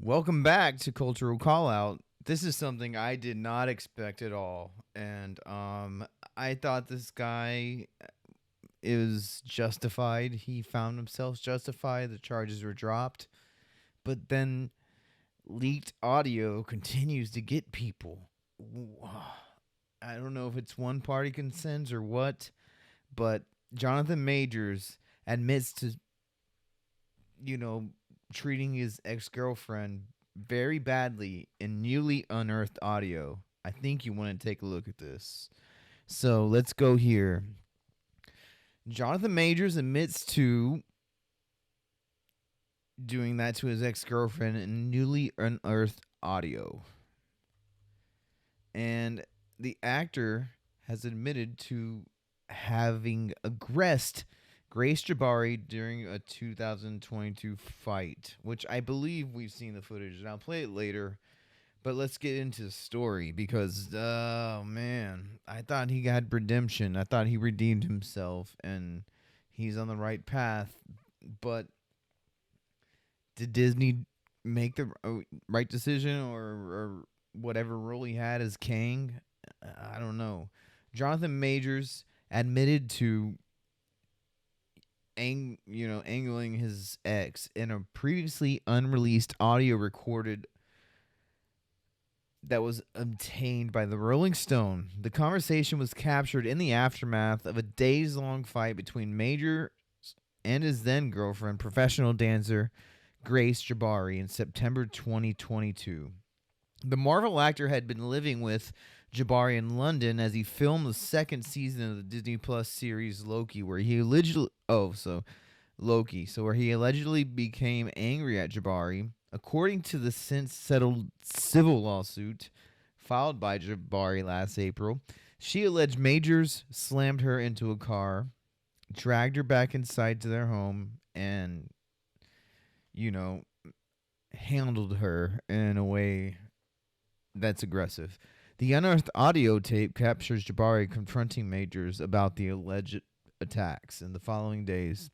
Welcome back to Cultural Callout. This is something I did not expect at all, and I thought this guy is justified. He found himself justified. The charges were dropped, but then leaked audio continues to get people. I don't know if it's one party consents or what, but Jonathan Majors admits to you know, treating his ex girlfriend very badly in newly unearthed audio. I think you want to take a look at this. So let's go here. Jonathan Majors admits to doing that to his ex girlfriend in newly unearthed audio. And the actor has admitted to having aggressed Grace Jabari during a 2022 fight, which I believe we've seen the footage, and I'll play it later. But let's get into the story because, oh man, I thought he had redemption. I thought he redeemed himself and he's on the right path. But did Disney make the right decision or whatever role he had as Kang? I don't know. Jonathan Majors admitted to angling his ex in a previously unreleased audio recorded that was obtained by the Rolling Stone. The conversation was captured in the aftermath of a days-long fight between Major and his then girlfriend, professional dancer Grace Jabari, in September 2022. The Marvel actor had been living with Jabari in London as he filmed the second season of the Disney Plus series Loki, where he allegedly became angry at Jabari. According to the since settled civil lawsuit filed by Jabari last April, she alleged Majors slammed her into a car, dragged her back inside to their home, and, you know, handled her in a way that's aggressive. The unearthed audio tape captures Jabari confronting Majors about the alleged attacks in the following days.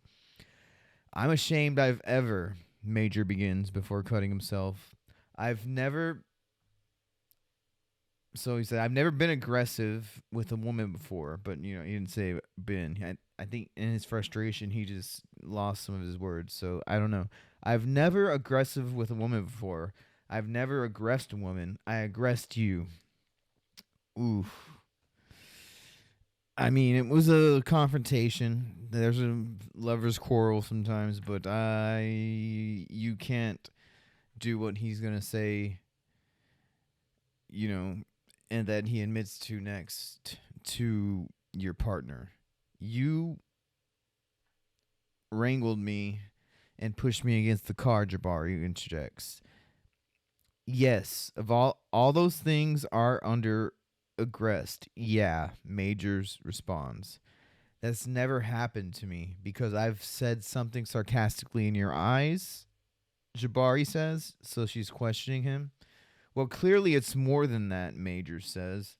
I'm ashamed I've ever, Major begins before cutting himself. I've never, so he said, I've never been aggressive with a woman before, but, he didn't say been. I think in his frustration, he just lost some of his words, so I don't know. I've never aggressive with a woman before. I've never aggressed a woman. I aggressed you. Oof. I mean, it was a confrontation. There's a lover's quarrel sometimes, but you can't do what he's gonna say, and that he admits to next to your partner. You wrangled me and pushed me against the car, Jabari interjects. Yes, of all those things are under aggressed. Yeah, Majors responds. That's never happened to me because I've said something sarcastically in your eyes, Jabari says, so she's questioning him. Well, clearly it's more than that, Majors says.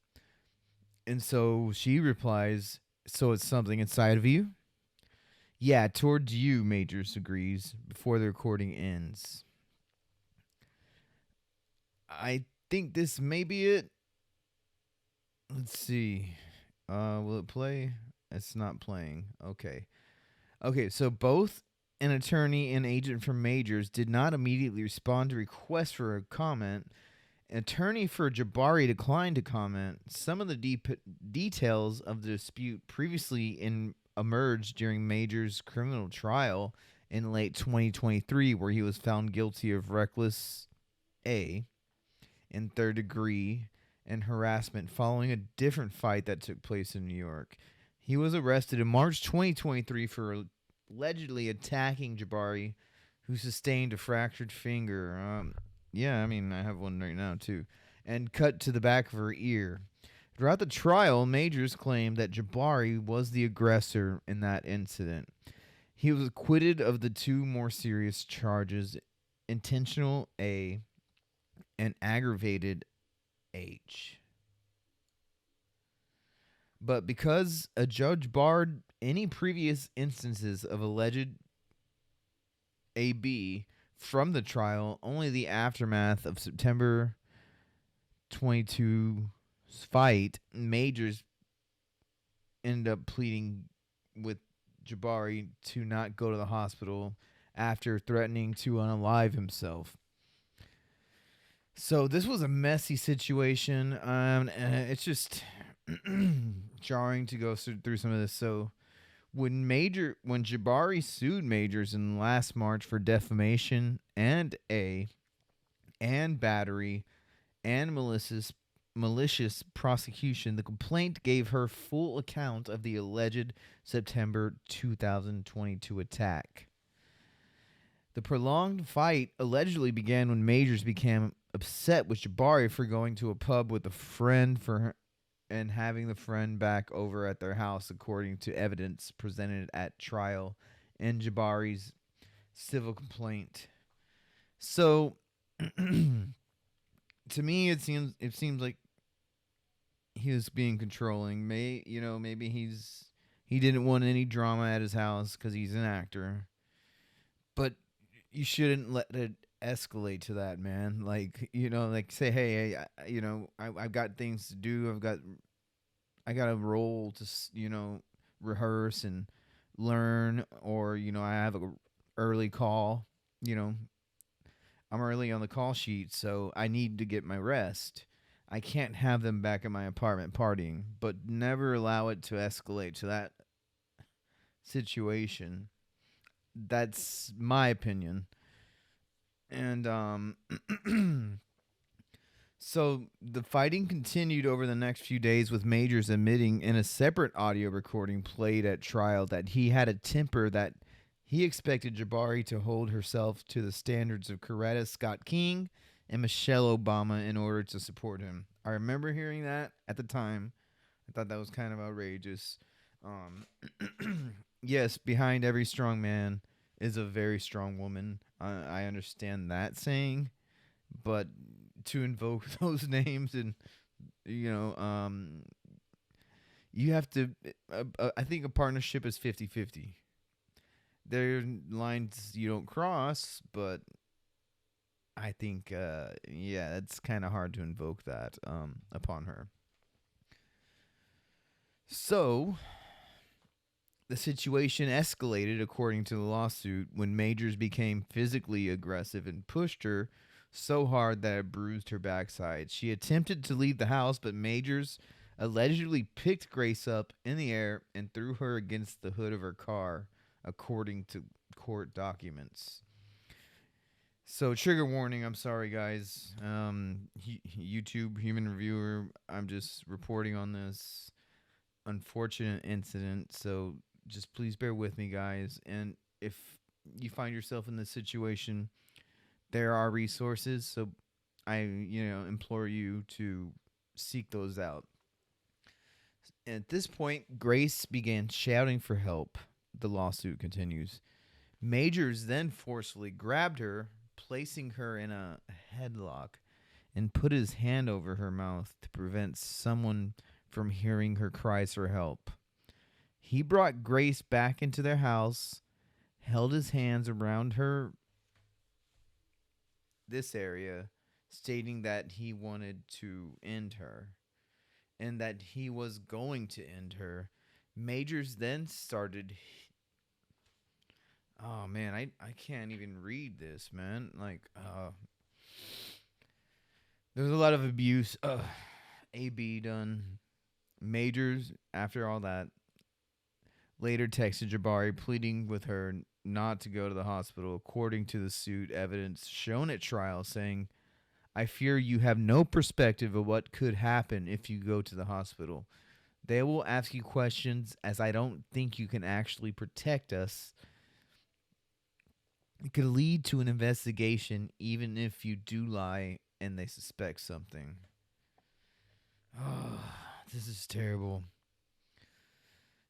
And so she replies, so it's something inside of you? Yeah, towards you, Majors agrees before the recording ends. I think this may be it. Let's see. Will it play? It's not playing. Okay. Okay, so both an attorney and agent for Majors did not immediately respond to requests for a comment. An attorney for Jabari declined to comment. Some of the details of the dispute previously emerged during Majors' criminal trial in late 2023, where he was found guilty of reckless A in third degree and harassment following a different fight that took place in New York. He was arrested in March 2023 for allegedly attacking Jabari, who sustained a fractured finger. Yeah, I mean, I have one right now, too. And cut to the back of her ear. Throughout the trial, Majors claimed that Jabari was the aggressor in that incident. He was acquitted of the two more serious charges, intentional A and aggravated H. But because a judge barred any previous instances of alleged AB from the trial, only the aftermath of September 22's fight, Majors ended up pleading with Jabari to not go to the hospital after threatening to unalive himself. So this was a messy situation, and it's just jarring to go through some of this. So when Jabari sued Majors in last March for defamation and battery and malicious prosecution, the complaint gave her full account of the alleged September 2022 attack. The prolonged fight allegedly began when Majors became upset with Jabari for going to a pub with a friend and having the friend back over at their house, according to evidence presented at trial in Jabari's civil complaint. So, to me, it seems like he was being controlling. Maybe he didn't want any drama at his house because he's an actor. But you shouldn't let it escalate to that, man. Like, like say, hey, I've got things to do. I got a role to, rehearse and learn, or I have a early call. You know, I'm early on the call sheet, so I need to get my rest. I can't have them back in my apartment partying, but never allow it to escalate to that situation. That's my opinion. And so the fighting continued over the next few days, with Majors admitting in a separate audio recording played at trial that he had a temper that he expected Jabari to hold herself to the standards of Coretta Scott King and Michelle Obama in order to support him. I remember hearing that at the time. I thought that was kind of outrageous. Um, yes, behind every strong man is a very strong woman. I understand that saying, but to invoke those names and you know, you have to. I think a partnership is 50-50. There are lines you don't cross, but I think, yeah, it's kind of hard to invoke that upon her. So the situation escalated, according to the lawsuit, when Majors became physically aggressive and pushed her so hard that it bruised her backside. She attempted to leave the house, but Majors allegedly picked Grace up in the air and threw her against the hood of her car, according to court documents. So, trigger warning. I'm sorry, guys. YouTube human reviewer. I'm just reporting on this unfortunate incident. So, just please bear with me, guys. And if you find yourself in this situation, there are resources. So, I implore you to seek those out. At this point, Grace began shouting for help. The lawsuit continues. Majors then forcefully grabbed her, placing her in a headlock, and put his hand over her mouth to prevent someone from hearing her cries for help. He brought Grace back into their house, held his hands around her this area, stating that he wanted to end her and that he was going to end her. Majors then started. Oh man, I can't even read this, man. Like, there's a lot of abuse. AB done. Majors, after all that, later texted Jabari pleading with her not to go to the hospital, according to the suit evidence shown at trial, saying, I fear you have no perspective of what could happen if you go to the hospital. They will ask you questions, as I don't think you can actually protect us. It could lead to an investigation, even if you do lie and they suspect something. Oh, this is terrible.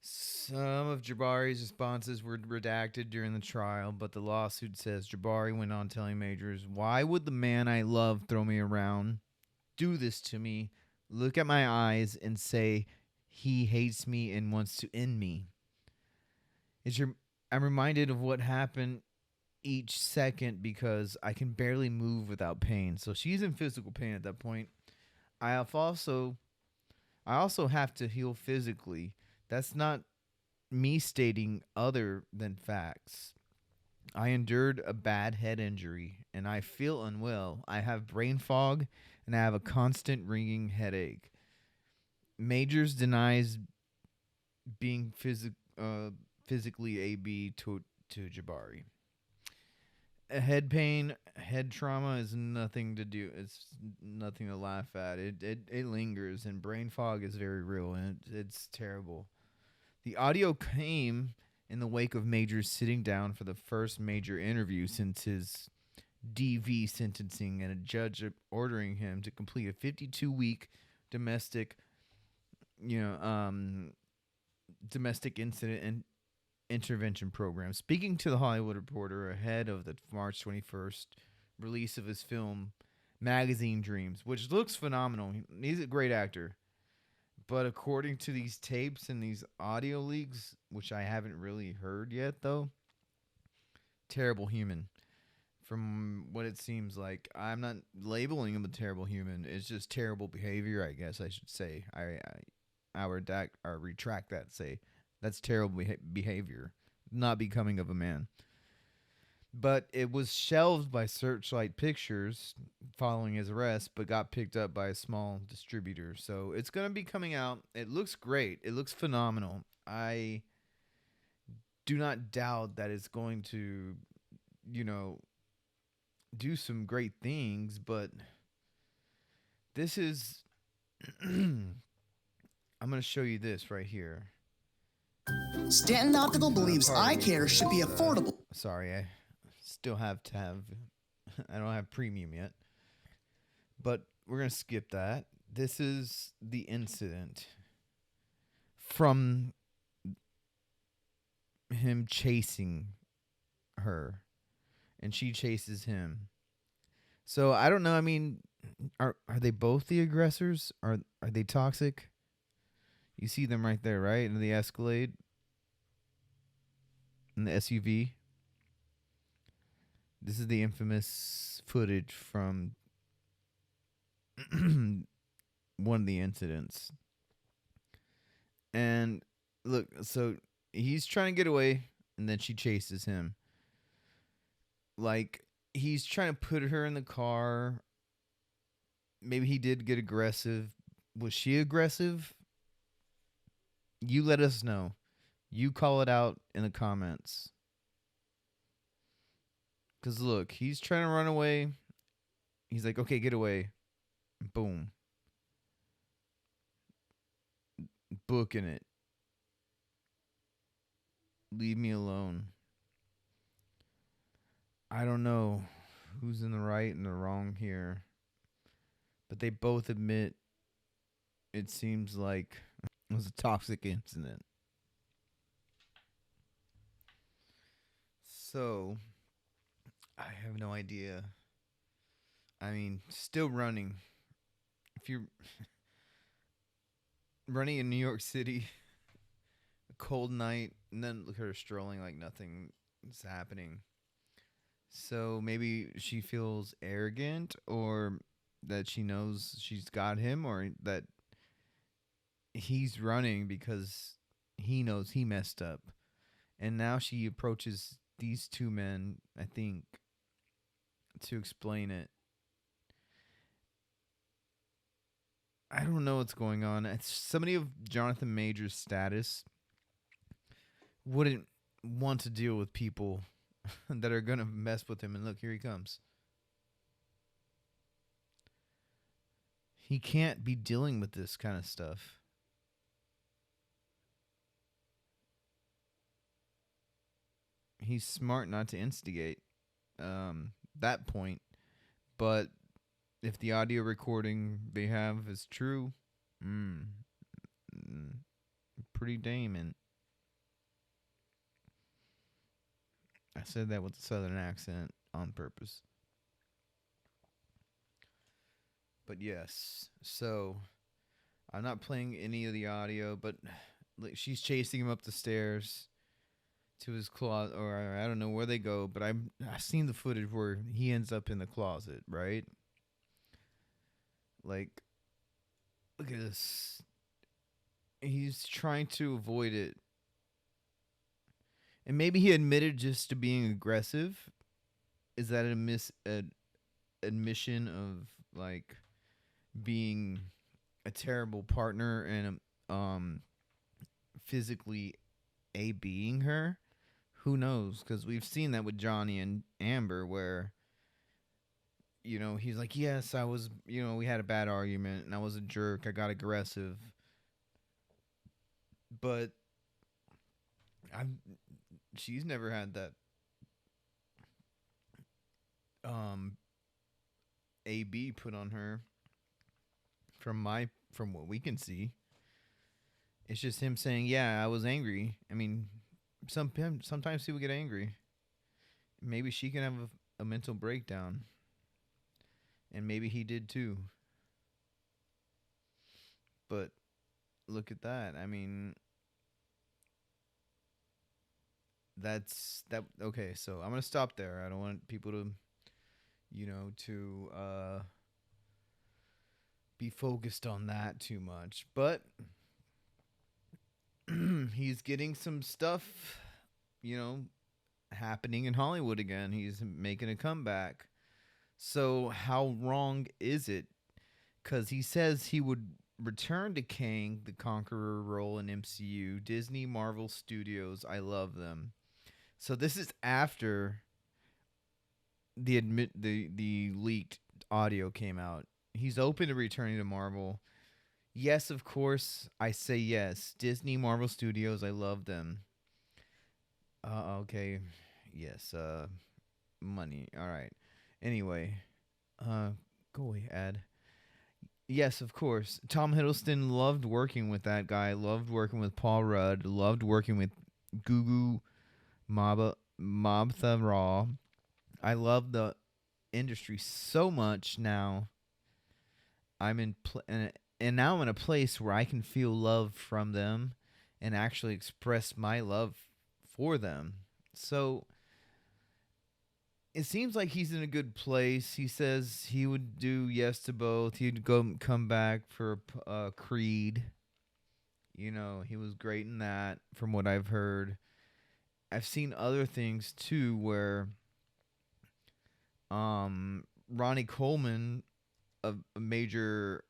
Some of Jabari's responses were redacted during the trial, but the lawsuit says Jabari went on telling Majors, why would the man I love throw me around, do this to me, look at my eyes, and say he hates me and wants to end me? I'm reminded of what happened each second because I can barely move without pain. So she's in physical pain at that point. I have also I also have to heal physically. That's not me stating other than facts. I endured a bad head injury and I feel unwell. I have brain fog and I have a constant ringing headache. Majors denies being physically AB to Jabari. Head pain, head trauma is nothing to do. It's nothing to laugh at. It lingers, and brain fog is very real, and it's terrible. The audio came in the wake of Majors sitting down for the first major interview since his DV sentencing, and a judge ordering him to complete a 52-week domestic, you know, domestic incident and intervention program. Speaking to the Hollywood Reporter ahead of the March 21st release of his film Magazine Dreams, which looks phenomenal. He's a great actor. But according to these tapes and these audio leaks, which I haven't really heard yet though, terrible human. From what it seems like, I'm not labeling him a terrible human. It's just terrible behavior, I guess I should say. I retract that. Say that's terrible behavior, not becoming of a man. But it was shelved by Searchlight Pictures following his arrest, but got picked up by a small distributor. So it's going to be coming out. It looks great. It looks phenomenal. I do not doubt that it's going to, you know, do some great things, but this is. I'm going to show you this right here. Stanton Optical believes eye care should be affordable. Sorry, I still have to have. I don't have premium yet. But we're going to skip that. This is the incident from him chasing her, and she chases him. So I don't know. I mean, are they both the aggressors? Are they toxic? You see them right there, right? In the Escalade, in the SUV. This is the infamous footage from one of the incidents. And look, so he's trying to get away, and then she chases him. Like, he's trying to put her in the car. Maybe he did get aggressive. Was she aggressive? You let us know. You call it out in the comments. Because look, he's trying to run away. He's like, okay, get away. Boom. Booking it. Leave me alone. I don't know who's in the right and the wrong here. But they both admit it seems like it was a toxic incident. So, I have no idea. I mean, still running. If you're running in New York City, a cold night, and then look at her strolling like nothing is happening. So maybe she feels arrogant, or that she knows she's got him, or that he's running because he knows he messed up. And now she approaches these two men, I think, to explain it. I don't know what's going on. Somebody of Jonathan Major's status wouldn't want to deal with people that are going to mess with him. And look, here he comes. He can't be dealing with this kind of stuff. He's smart not to instigate that point. But if the audio recording they have is true, pretty damning. I said that with a southern accent on purpose. But yes, so I'm not playing any of the audio, but she's chasing him up the stairs. to his closet, or I don't know where they go, but I've seen the footage where he ends up in the closet, right? Like, look at this. He's trying to avoid it, and maybe he admitted just to being aggressive. Is that a admission of like being a terrible partner and physically a being her? Who knows? Because we've seen that with Johnny and Amber, where he's like, yes, I was, we had a bad argument and I was a jerk. I got aggressive, but I've she's never had that um AB put on her from what we can see. It's just him saying, "Yeah, I was angry." I mean, sometimes people get angry. Maybe she can have a mental breakdown, and maybe he did too. But look at that. I mean, that's that. Okay, so I'm gonna stop there. I don't want people to, be focused on that too much. But he's getting some stuff, you know, happening in Hollywood again. He's making a comeback. So how wrong is it? Because he says he would return to Kang the Conqueror role in MCU, Disney, Marvel Studios. I love them. So this is after the leaked audio came out. He's open to returning to Marvel. Yes, of course, I say yes. Disney, Marvel Studios, I love them. Okay. Yes, money. All right. Anyway, uh go away, ad. Yes, of course. Tom Hiddleston loved working with that guy, loved working with Paul Rudd, loved working with Gugu Mobtha Raw. I love the industry so much now. I'm in and now I'm in a place where I can feel love from them and actually express my love for them. So it seems like he's in a good place. He says he would do yes to both. He'd come back for Creed. He was great in that from what I've heard. I've seen other things too where Ronnie Coleman, a major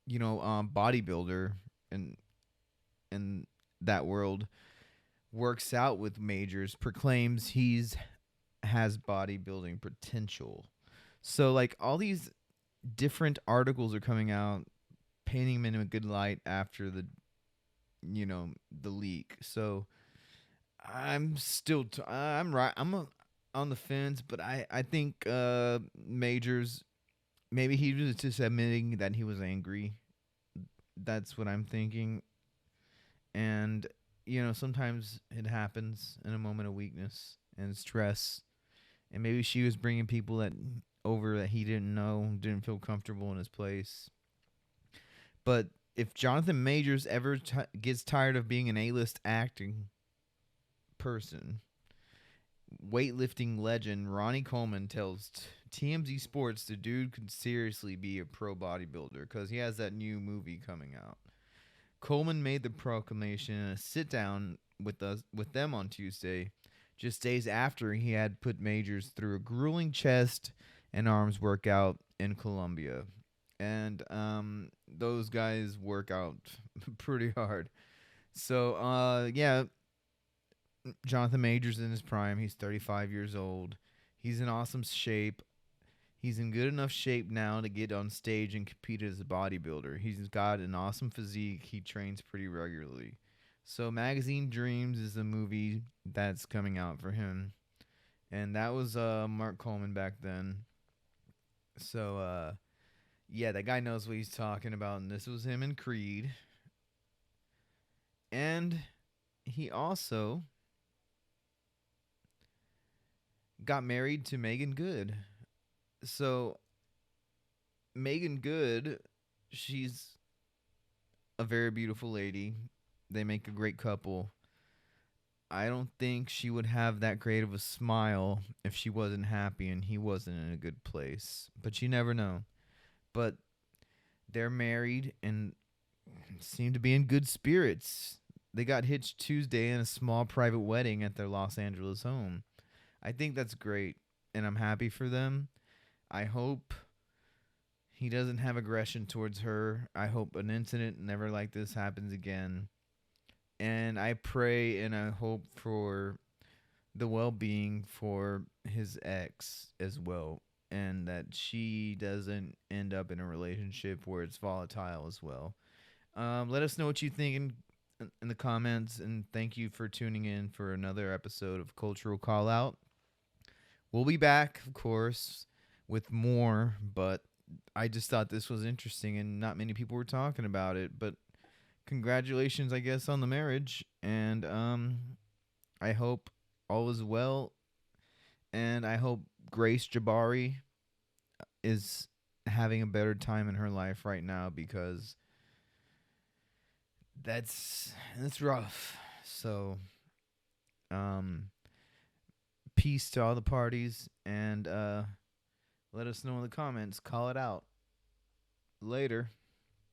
bodybuilder in that world, works out with majors, proclaims he's has bodybuilding potential. So like all these different articles are coming out painting him in a good light after the leak. So I'm still I'm right. On the fence, but I think Majors, maybe he was just admitting that he was angry. That's what I'm thinking. And sometimes it happens in a moment of weakness and stress. And maybe she was bringing people that he didn't know, didn't feel comfortable in his place. But if Jonathan Majors ever gets tired of being an A-list acting person, weightlifting legend Ronnie Coleman tells TMZ Sports the dude could seriously be a pro bodybuilder because he has that new movie coming out. Coleman made the proclamation in a sit down with them on Tuesday, just days after he had put Majors through a grueling chest and arms workout in Colombia. And those guys work out pretty hard. So yeah, Jonathan Majors in his prime. He's 35 years old. He's in awesome shape. He's in good enough shape now to get on stage and compete as a bodybuilder. He's got an awesome physique. He trains pretty regularly. So Magazine Dreams is a movie that's coming out for him. And that was Mark Coleman back then. So yeah, that guy knows what he's talking about, and this was him in Creed. And he also got married to Megan Good. So Megan Good, she's a very beautiful lady. They make a great couple. I don't think she would have that great of a smile if she wasn't happy and he wasn't in a good place. But you never know. But they're married and seem to be in good spirits. They got hitched Tuesday in a small private wedding at their Los Angeles home. I think that's great, and I'm happy for them. I hope he doesn't have aggression towards her. I hope an incident never like this happens again. And I pray and I hope for the well being for his ex as well. And that she doesn't end up in a relationship where it's volatile as well. Let us know what you think in the comments. And thank you for tuning in for another episode of Cultural Call Out. We'll be back, of course, with more, but I just thought this was interesting and not many people were talking about it. But congratulations, I guess, on the marriage. And I hope all is well. And I hope Grace Jabari is having a better time in her life right now because that's rough. So, um, peace to all the parties and let us know in the comments. Call it out. Later.